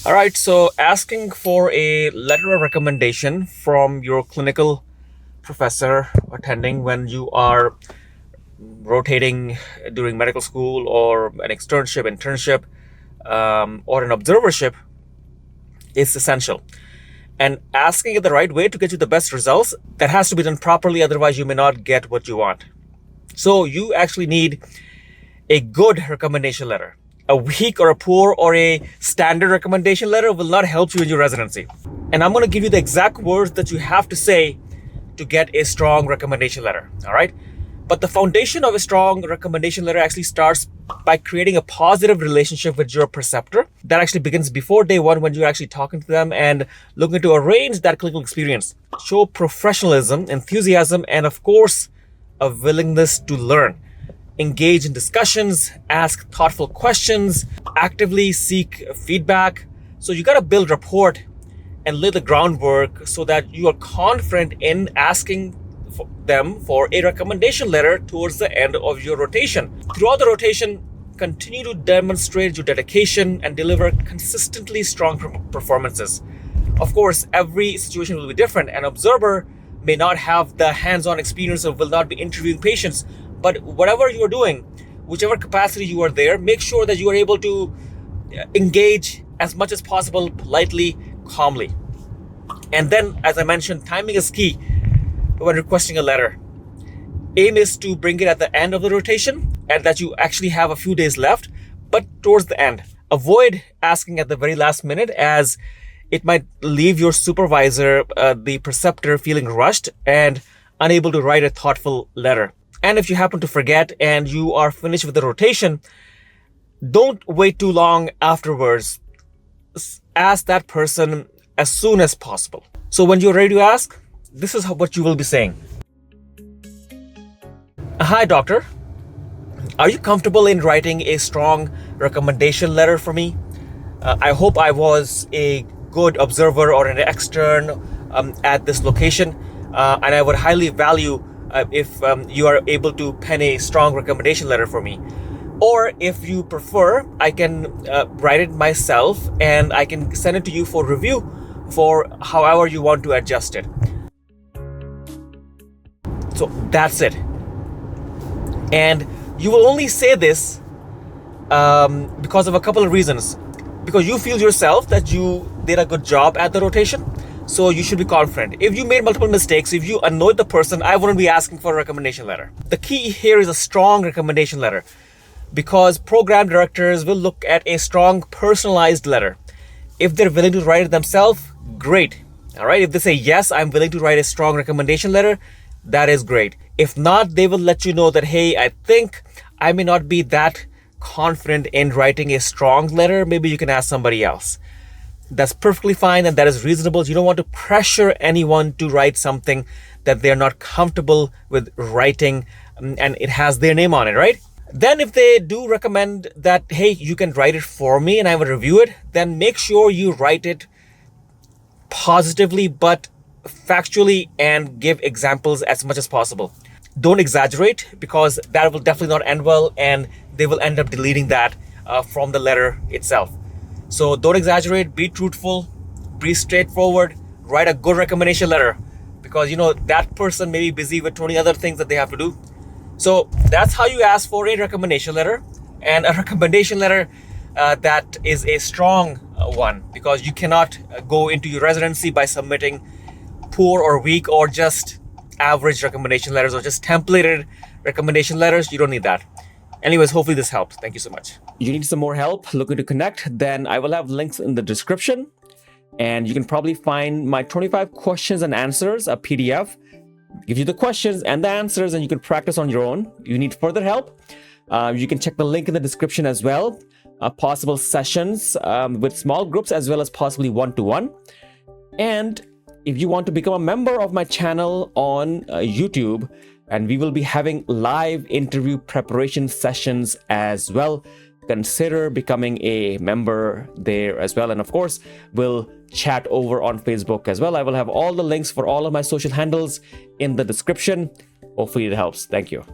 All right, so asking for a letter of recommendation from your clinical professor attending when you are rotating during medical school or an internship, or an observership is essential. And asking it the right way to get you the best results, that has to be done properly, otherwise you may not get what you want. So you actually need a good recommendation letter. A weak or a poor or a standard recommendation letter will not help you in your residency. And I'm going to give you the exact words that you have to say to get a strong recommendation letter. All right. But the foundation of a strong recommendation letter actually starts by creating a positive relationship with your preceptor. That actually begins before day one, when you're actually talking to them and looking to arrange that clinical experience. Show professionalism, enthusiasm, and of course, a willingness to learn. Engage in discussions, ask thoughtful questions, actively seek feedback. So you got to build rapport and lay the groundwork so that you are confident in asking them for a recommendation letter towards the end of your rotation. Throughout the rotation, continue to demonstrate your dedication and deliver consistently strong performances. Of course, every situation will be different. An observer may not have the hands-on experience or will not be interviewing patients. But whatever you are doing, whichever capacity you are there, make sure that you are able to engage as much as possible, politely, calmly. And then, as I mentioned, timing is key when requesting a letter. Aim is to bring it at the end of the rotation and that you actually have a few days left, but towards the end. Avoid asking at the very last minute, as it might leave your supervisor, the preceptor, feeling rushed and unable to write a thoughtful letter. And if you happen to forget and you are finished with the rotation, don't wait too long afterwards. Ask that person as soon as possible. So when you're ready to ask, this is what you will be saying. Hi, doctor. Are you comfortable in writing a strong recommendation letter for me? I hope I was a good observer or an extern at this location, and I would highly value if you are able to pen a strong recommendation letter for me. Or if you prefer, I can write it myself and I can send it to you for review for however you want to adjust it. So that's it. And you will only say this because of a couple of reasons. Because you feel yourself that you did a good job at the rotation. So you should be confident. If you made multiple mistakes, if you annoyed the person, I wouldn't be asking for a recommendation letter. The key here is a strong recommendation letter, because program directors will look at a strong personalized letter. If they're willing to write it themselves, great. All right. If they say, yes, I'm willing to write a strong recommendation letter, that is great. If not, they will let you know that, hey, I think I may not be that confident in writing a strong letter. Maybe you can ask somebody else. That's perfectly fine and that is reasonable. You don't want to pressure anyone to write something that they're not comfortable with writing and it has their name on it, right? Then if they do recommend that, hey, you can write it for me and I will review it, then make sure you write it positively but factually and give examples as much as possible. Don't exaggerate, because that will definitely not end well and they will end up deleting that from the letter itself. So don't exaggerate, be truthful, be straightforward, write a good recommendation letter, because that person may be busy with 20 other things that they have to do. So that's how you ask for a recommendation letter, and a recommendation letter that is a strong one, because you cannot go into your residency by submitting poor or weak or just average recommendation letters or just templated recommendation letters. You don't need that. Anyways, hopefully this helps. Thank you so much. You need some more help looking to connect? Then I will have links in the description, and you can probably find my 25 questions and answers, a PDF. Give you the questions and the answers, and you can practice on your own. You need further help? You can check the link in the description as well. Possible sessions with small groups as well as possibly one-to-one. And if you want to become a member of my channel on YouTube, and we will be having live interview preparation sessions as well, consider becoming a member there as well. And of course, we'll chat over on Facebook as well. I will have all the links for all of my social handles in the description. Hopefully it helps. Thank you.